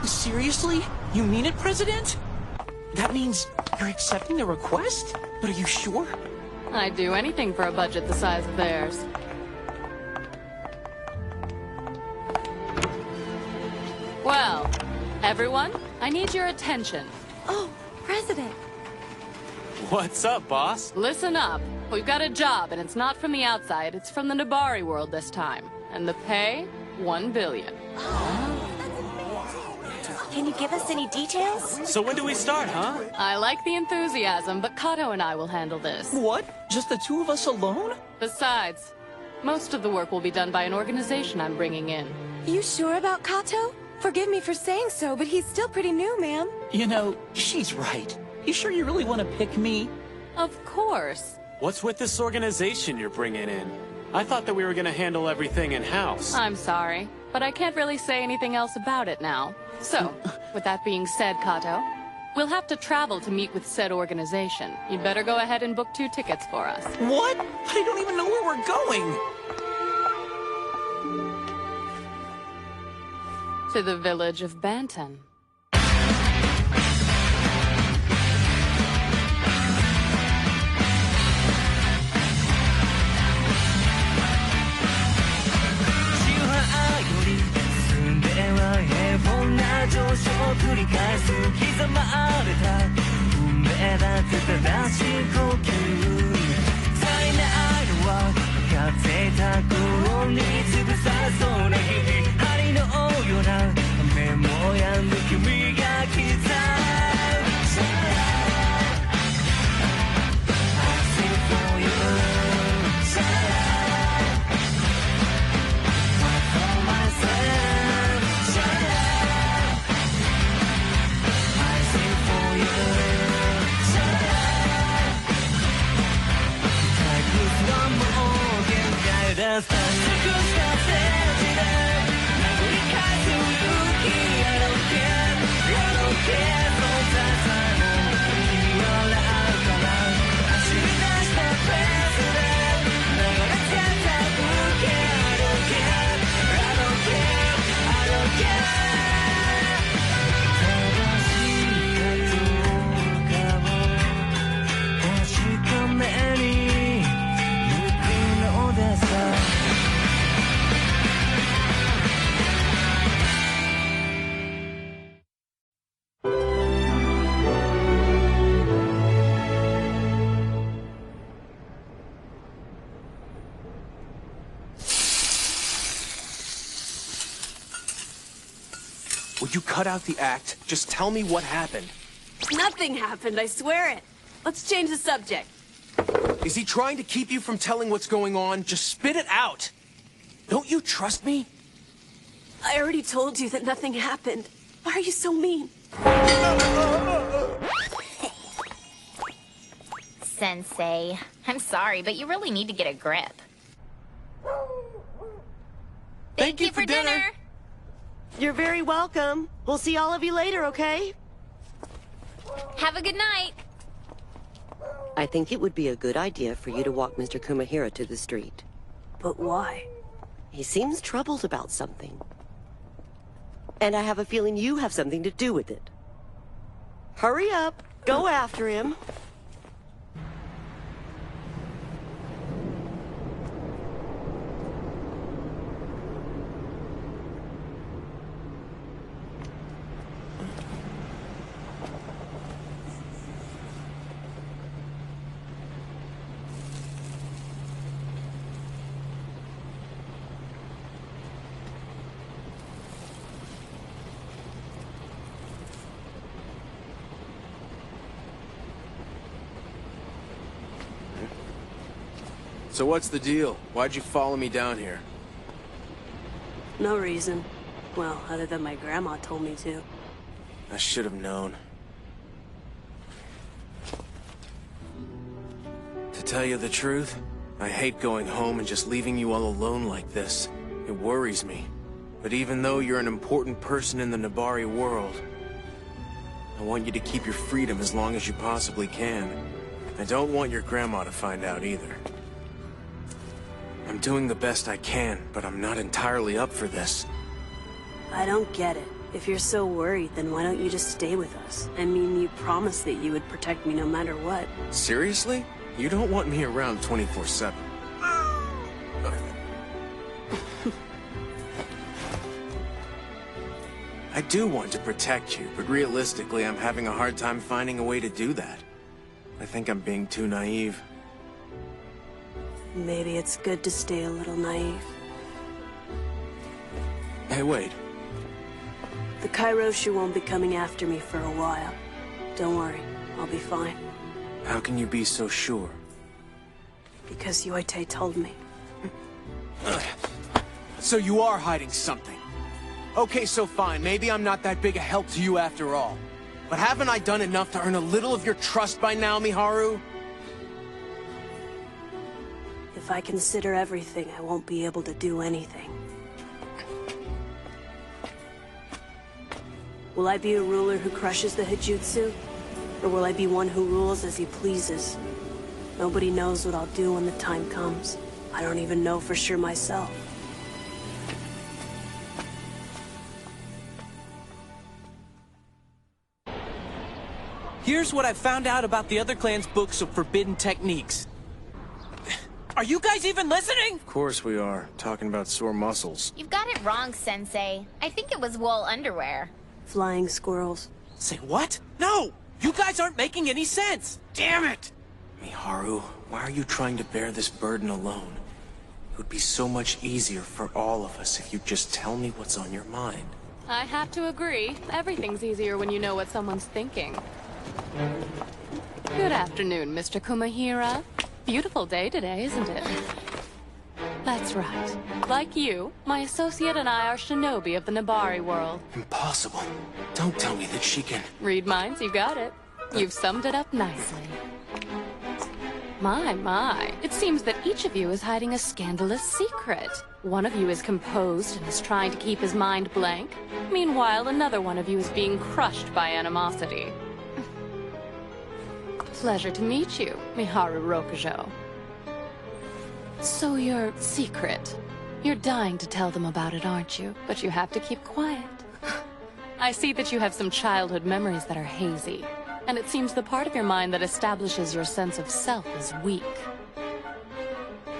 Seriously? You mean it, President? That means you're accepting the request? But are you sure? I'd do anything for a budget the size of theirs. Well, everyone, I need your attention. Oh, President. What's up, boss? Listen up. We've got a job, and it's not from the outside. It's from the Nabari world this time. And the pay, 1 billion. Can you give us any details? So when do we start, huh? I like the enthusiasm, but Kato and I will handle this. What? Just the two of us alone? Besides, most of the work will be done by an organization I'm bringing in. You sure about Kato? Forgive me for saying so, but he's still pretty new, ma'am. You know, she's right. You sure you really want to pick me? Of course. What's with this organization you're bringing in? I thought that we were gonna handle everything in-house. I'm sorry, but I can't really say anything else about it now. So, with that being said, Kato, we'll have to travel to meet with said organization. You'd better go ahead and book 2 tickets for us. What? I don't even know where we're going. To the village of Banton. Would you cut out the act? Just tell me what happened. Nothing happened, I swear it. Let's change the subject. Is he trying to keep you from telling what's going on? Just spit it out. Don't you trust me? I already told you that nothing happened. Why are you so mean? Sensei, I'm sorry, but you really need to get a grip. Thank you for dinner. You're very welcome. We'll see all of you later, okay? Have a good night. I think it would be a good idea for you to walk Mr. Kumahira to the street. But why? He seems troubled about something. And I have a feeling you have something to do with it. Hurry up. Go after him. So what's the deal? Why'd you follow me down here? No reason. Well, other than my grandma told me to. I should have known. To tell you the truth, I hate going home and just leaving you all alone like this. It worries me. But even though you're an important person in the nabari world, I want you to keep your freedom as long as you possibly can. I don't want your grandma to find out either. I'm doing the best I can, but I'm not entirely up for this. I don't get it. If you're so worried, then why don't you just stay with us? I mean, you promised that you would protect me no matter what. Seriously? You don't want me around 24/7. I do want to protect you, but realistically, I'm having a hard time finding a way to do that. I think I'm being too naive. Maybe it's good to stay a little naive. Hey, wait. The Kairoshu won't be coming after me for a while. Don't worry, I'll be fine. How can you be so sure? Because Yoite told me. So you are hiding something. Okay, so fine. Maybe I'm not that big a help to you after all. But haven't I done enough to earn a little of your trust by now, Miharu? If I consider everything, I won't be able to do anything. Will I be a ruler who crushes the Hijutsu? Or will I be one who rules as he pleases? Nobody knows what I'll do when the time comes. I don't even know for sure myself. Here's what I found out about the other clan's books of forbidden techniques. Are you guys even listening? Of course we are. Talking about sore muscles. You've got it wrong, Sensei. I think it was wool underwear. Flying squirrels. Say what? No! You guys aren't making any sense! Damn it! Miharu, why are you trying to bear this burden alone? It would be so much easier for all of us if you just tell me what's on your mind. I have to agree. Everything's easier when you know what someone's thinking. Good afternoon, Mr. Kumahira. Beautiful day today, isn't it? That's right. Like you, my associate and I are shinobi of the Nabari world. Impossible. Don't tell me that she can... Read minds, you got it. You've summed it up nicely. My. It seems that each of you is hiding a scandalous secret. One of you is composed and is trying to keep his mind blank. Meanwhile, another one of you is being crushed by animosity. Pleasure to meet you, Miharu Rokujo. So your secret. You're dying to tell them about it, aren't you? But you have to keep quiet. I see that you have some childhood memories that are hazy. And it seems the part of your mind that establishes your sense of self is weak.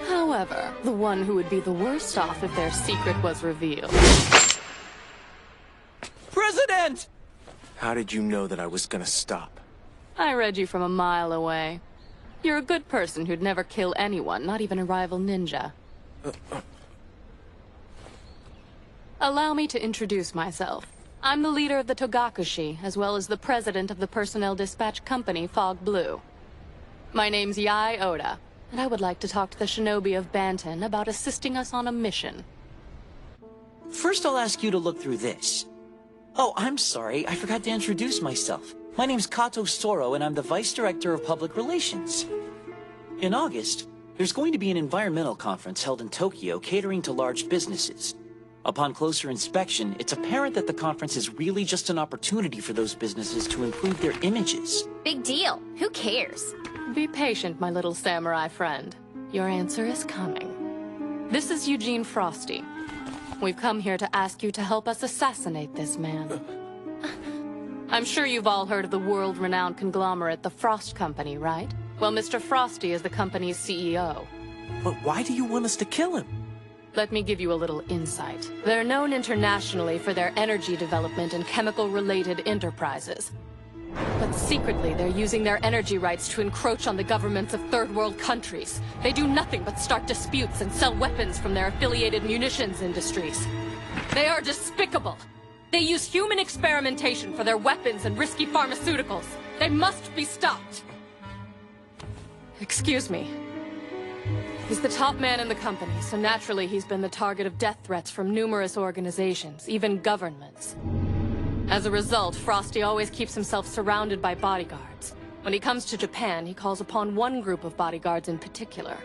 However, the one who would be the worst off if their secret was revealed. President! How did you know that I was gonna stop? I read you from a mile away. You're a good person who'd never kill anyone, not even a rival ninja. Allow me to introduce myself. I'm the leader of the Togakushi, as well as the president of the personnel dispatch company, Fog Blue. My name's Yae Oda, and I would like to talk to the shinobi of Banton about assisting us on a mission. First, I'll ask you to look through this. Oh, I'm sorry. I forgot to introduce myself. My name's Kato Soro, and I'm the Vice Director of Public Relations. In August, there's going to be an environmental conference held in Tokyo catering to large businesses. Upon closer inspection, it's apparent that the conference is really just an opportunity for those businesses to improve their images. Big deal. Who cares? Be patient, my little samurai friend. Your answer is coming. This is Eugene Frosty. We've come here to ask you to help us assassinate this man. I'm sure you've all heard of the world-renowned conglomerate, the Frost Company, right? Well, Mr. Frosty is the company's CEO. But why do you want us to kill him? Let me give you a little insight. They're known internationally for their energy development and chemical-related enterprises. But secretly, they're using their energy rights to encroach on the governments of third-world countries. They do nothing but start disputes and sell weapons from their affiliated munitions industries. They are despicable. They use human experimentation for their weapons and risky pharmaceuticals. They must be stopped. Excuse me. He's the top man in the company, so naturally he's been the target of death threats from numerous organizations, even governments. As a result, Frosty always keeps himself surrounded by bodyguards. When he comes to Japan, he calls upon one group of bodyguards in particular.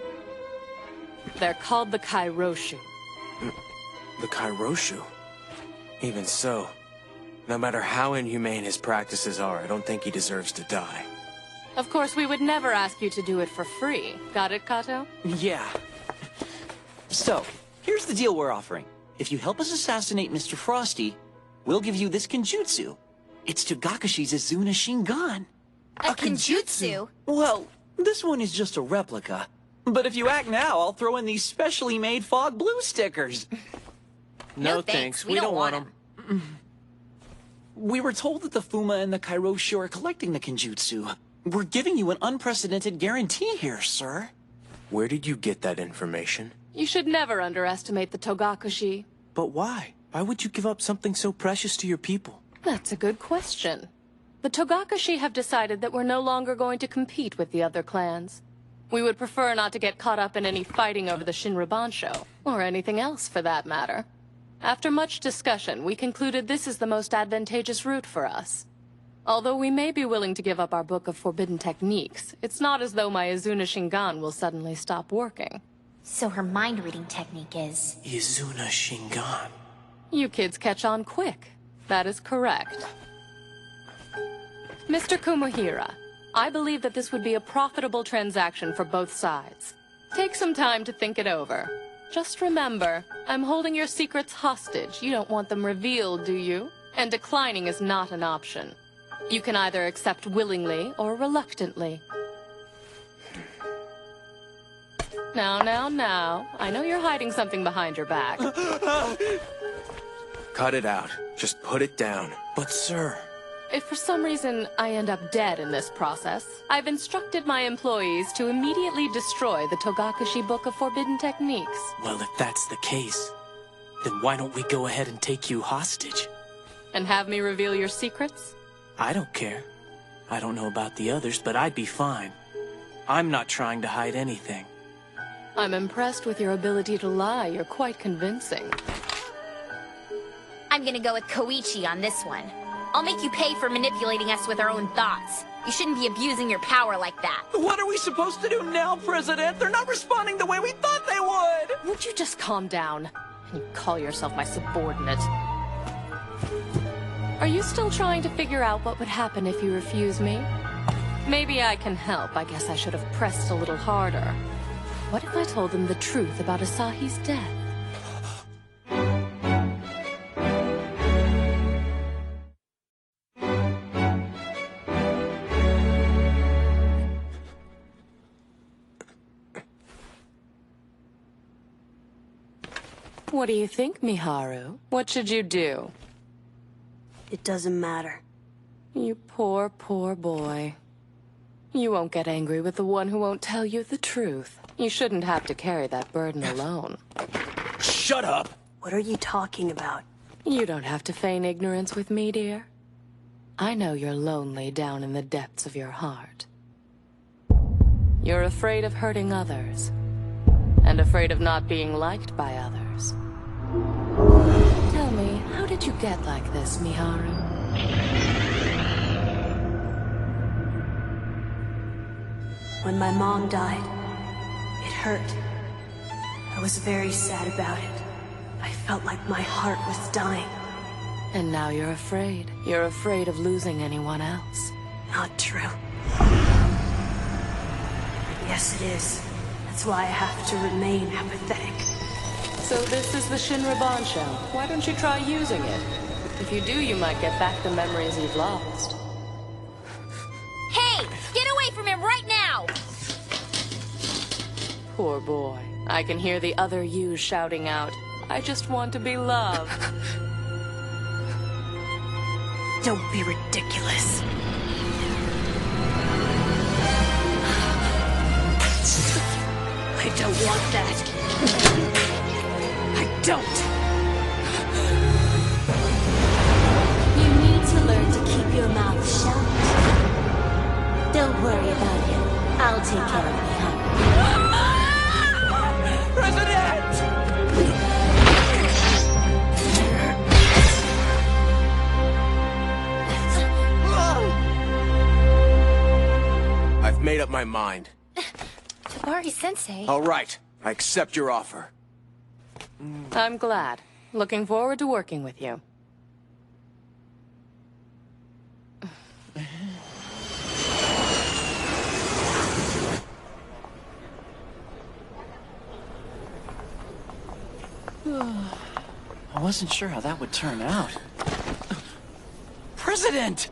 They're called the Kairoshu. The Kairoshu? Even so, no matter how inhumane his practices are, I don't think he deserves to die. Of course, we would never ask you to do it for free. Got it, Kato? Yeah. So, here's the deal we're offering. If you help us assassinate Mr. Frosty, we'll give you this Kenjutsu. It's Togakushi's Izuna Shingan. A Kenjutsu? Well, this one is just a replica. But if you act now, I'll throw in these specially made fog blue stickers. No thanks, we don't want them. We were told that the Fuma and the Kairoshu are collecting the Kenjutsu. We're giving you an unprecedented guarantee here, sir. Where did you get that information? You should never underestimate the Togakushi. But why? Why would you give up something so precious to your people? That's a good question. The Togakushi have decided that we're no longer going to compete with the other clans. We would prefer not to get caught up in any fighting over the Shinrabansho, or anything else for that matter. After much discussion, we concluded this is the most advantageous route for us. Although we may be willing to give up our book of forbidden techniques, it's not as though my Izuna Shingan will suddenly stop working. So her mind-reading technique is... Izuna Shingan. You kids catch on quick. That is correct. Mr. Kumohira, I believe that this would be a profitable transaction for both sides. Take some time to think it over. Just remember, I'm holding your secrets hostage. You don't want them revealed, do you? And declining is not an option. You can either accept willingly or reluctantly. Now. I know you're hiding something behind your back. Cut it out. Just put it down. But sir... If for some reason I end up dead in this process, I've instructed my employees to immediately destroy the Togakushi Book of Forbidden Techniques. Well, if that's the case, then why don't we go ahead and take you hostage? And have me reveal your secrets? I don't care. I don't know about the others, but I'd be fine. I'm not trying to hide anything. I'm impressed with your ability to lie. You're quite convincing. I'm gonna go with Koichi on this one. I'll make you pay for manipulating us with our own thoughts. You shouldn't be abusing your power like that. What are we supposed to do now, President? They're not responding the way we thought they would! Won't you just calm down? And you call yourself my subordinate. Are you still trying to figure out what would happen if you refuse me? Maybe I can help. I guess I should have pressed a little harder. What if I told them the truth about Asahi's death? What do you think, Miharu? What should you do? It doesn't matter. You poor, poor boy. You won't get angry with the one who won't tell you the truth. You shouldn't have to carry that burden alone. Shut up! What are you talking about? You don't have to feign ignorance with me, dear. I know you're lonely down in the depths of your heart. You're afraid of hurting others, and afraid of not being liked by others. Tell me, how did you get like this, Miharu? When my mom died, it hurt. I was very sad about it. I felt like my heart was dying. And now you're afraid. You're afraid of losing anyone else. Not true. Yes, it is. That's why I have to remain apathetic. So this is the Shinrabansho. Why don't you try using it? If you do, you might get back the memories you've lost. Hey! Get away from him right now! Poor boy. I can hear the other you shouting out, I just want to be loved. Don't be ridiculous. I don't want that. I don't. You need to learn to keep your mouth shut. Don't worry about him. I'll take care of him. President! I've made up my mind. Nabari-sensei. All right, I accept your offer. I'm glad. Looking forward to working with you. I wasn't sure how that would turn out. President!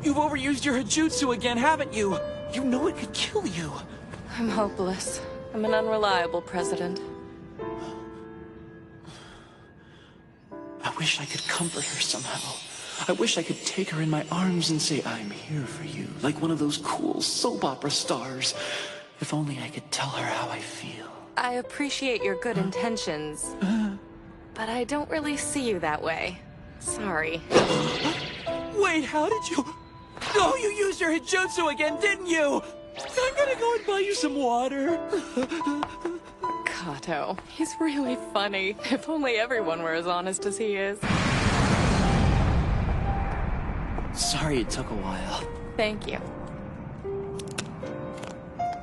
You've overused your Hajutsu again, haven't you? You know it could kill you. I'm hopeless. I'm an unreliable president. I wish I could comfort her somehow. I wish I could take her in my arms and say, I'm here for you, like one of those cool soap opera stars. If only I could tell her how I feel. I appreciate your good intentions, but I don't really see you that way. Sorry. Wait, how did you... Oh, you used your Hijutsu again, didn't you? I'm gonna go and buy you some water. Kato, he's really funny. If only everyone were as honest as he is. Sorry it took a while. Thank you.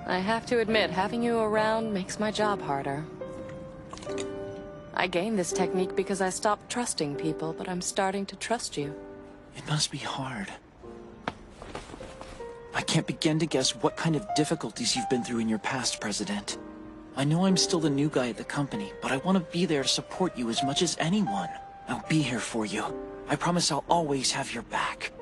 I have to admit, having you around makes my job harder. I gained this technique because I stopped trusting people, but I'm starting to trust you. It must be hard. I can't begin to guess what kind of difficulties you've been through in your past, President. I know I'm still the new guy at the company, but I want to be there to support you as much as anyone. I'll be here for you. I promise I'll always have your back.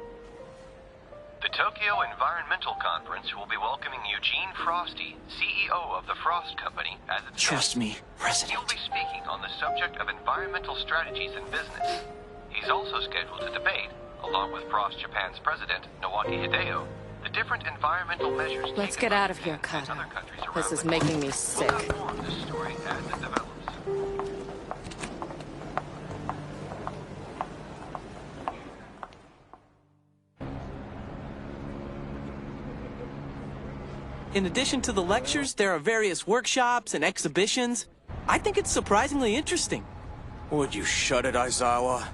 The Tokyo Environmental Conference will be welcoming Eugene Frosty, CEO of the Frost Company, as its Trust me, President. He'll be speaking on the subject of environmental strategies in business. He's also scheduled to debate, along with Frost Japan's president, Naoki Hideo, the different environmental measures. Let's get out of here, Kato. This is making me sick. We'll inform this story as it develops. In addition to the lectures, there are various workshops and exhibitions. I think it's surprisingly interesting. Would you shut it, Aizawa?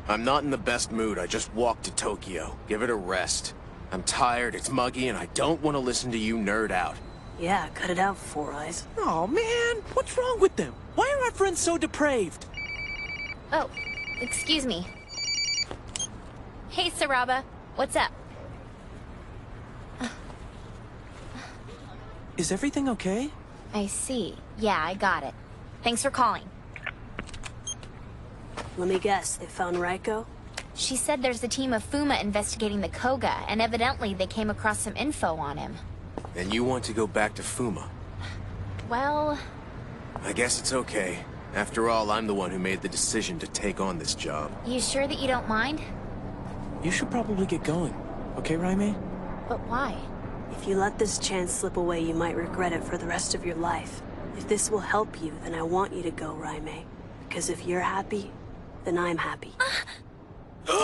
I'm not in the best mood. I just walked to Tokyo. Give it a rest. I'm tired, it's muggy, and I don't want to listen to you nerd out. Yeah, cut it out, Four Eyes. Oh man, what's wrong with them? Why are our friends so depraved? Oh, excuse me. Hey, Saraba. What's up? Is everything okay? I see. Yeah, I got it. Thanks for calling. Let me guess, they found Raiko? She said there's a team of Fuma investigating the Koga, and evidently they came across some info on him. And you want to go back to Fuma? Well... I guess it's okay. After all, I'm the one who made the decision to take on this job. You sure that you don't mind? You should probably get going. Okay, Raime? But why? If you let this chance slip away, you might regret it for the rest of your life. If this will help you, then I want you to go, Raime. Because if you're happy, then I'm happy. Thank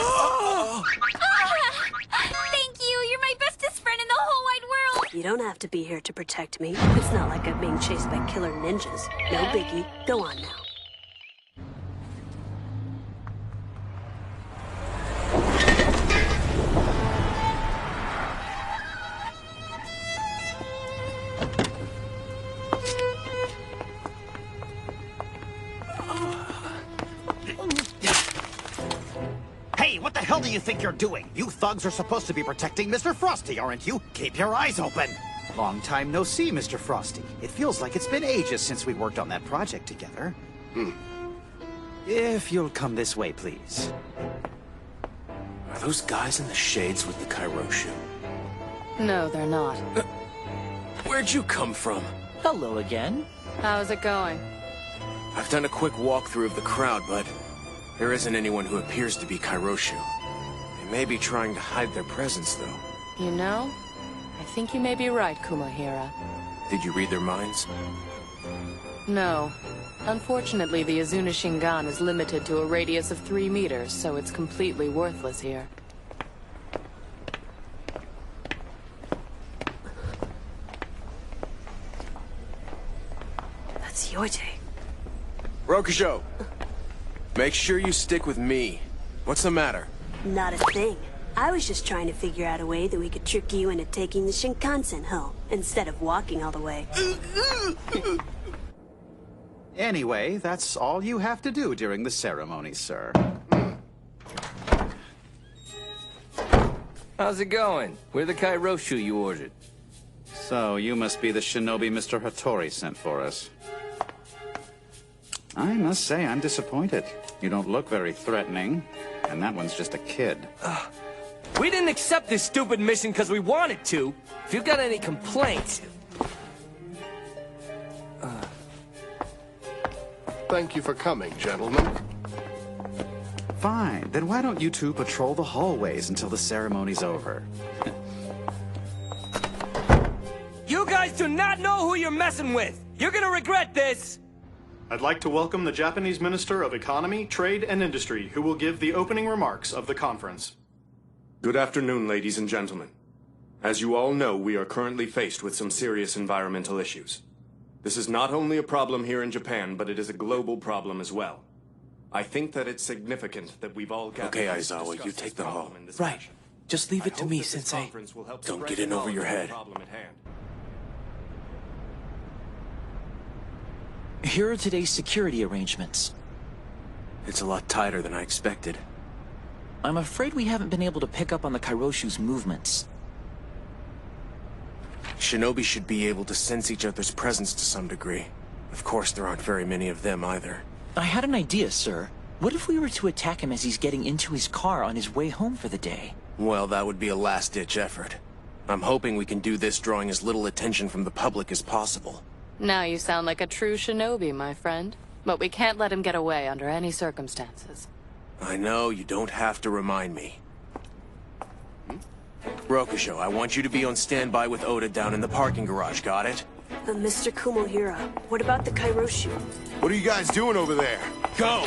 you! You're my bestest friend in the whole wide world! You don't have to be here to protect me. It's not like I'm being chased by killer ninjas. No biggie. Go on now. What the hell do you think you're doing? You thugs are supposed to be protecting Mr. Frosty, aren't you? Keep your eyes open! Long time no see, Mr. Frosty. It feels like it's been ages since we worked on that project together. If you'll come this way, please. Are those guys in the shades with the Kairoshu? No, they're not. Where'd you come from? Hello again. How's it going? I've done a quick walkthrough of the crowd, but there isn't anyone who appears to be Kairoshu. They may be trying to hide their presence, though. You know, I think you may be right, Kumohira. Did you read their minds? No. Unfortunately, the Azuna Shingan is limited to a radius of 3 meters, so it's completely worthless here. That's Yoite. Rokusho! Make sure you stick with me. What's the matter? Not a thing. I was just trying to figure out a way that we could trick you into taking the Shinkansen home, instead of walking all the way. Anyway, that's all you have to do during the ceremony, sir. How's it going? We're the Kairoshu you ordered. So, you must be the shinobi Mr. Hattori sent for us. I must say, I'm disappointed. You don't look very threatening, and that one's just a kid. We didn't accept this stupid mission because we wanted to. If you've got any complaints... Thank you for coming, gentlemen. Fine, then why don't you two patrol the hallways until the ceremony's over? You guys do not know who you're messing with! You're gonna regret this! I'd like to welcome the Japanese Minister of Economy, Trade, and Industry, who will give the opening remarks of the conference. Good afternoon, ladies and gentlemen. As you all know, we are currently faced with some serious environmental issues. This is not only a problem here in Japan, but it is a global problem as well. I think that it's significant that we've all gathered... Okay, Aizawa, you take the hall. Right. Just leave it to me, Sensei. Don't get in over your head. Here are today's security arrangements. It's a lot tighter than I expected. I'm afraid we haven't been able to pick up on the Kairoshu's movements. Shinobi should be able to sense each other's presence to some degree. Of course, there aren't very many of them either. I had an idea, sir. What if we were to attack him as he's getting into his car on his way home for the day? Well, that would be a last-ditch effort. I'm hoping we can do this drawing as little attention from the public as possible. Now you sound like a true shinobi, my friend. But we can't let him get away under any circumstances. I know, you don't have to remind me. Rokusho, I want you to be on standby with Oda down in the parking garage, got it? Mr. Kumohira, what about the Kairoshu? What are you guys doing over there? Go!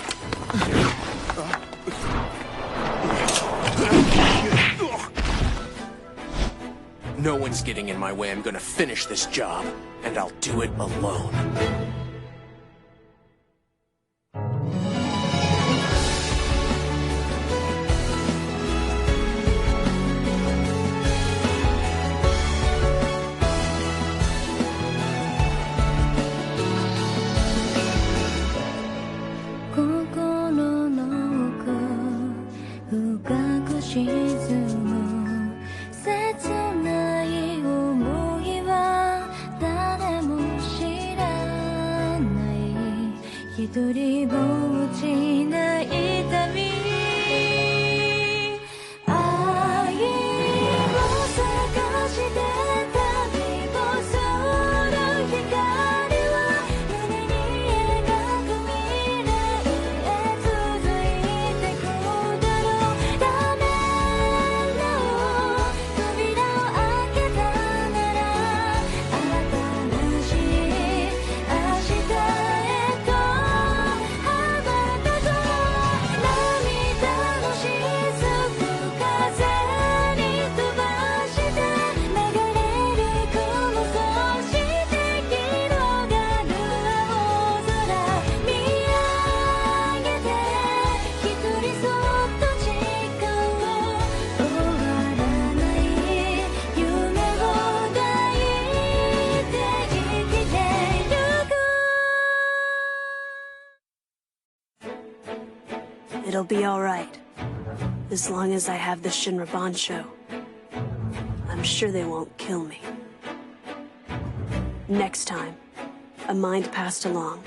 No one's getting in my way. I'm gonna finish this job, and I'll do it alone. It'll be all right. As long as I have the Shinra Bansho. I'm sure they won't kill me. Next time, a mind passed along.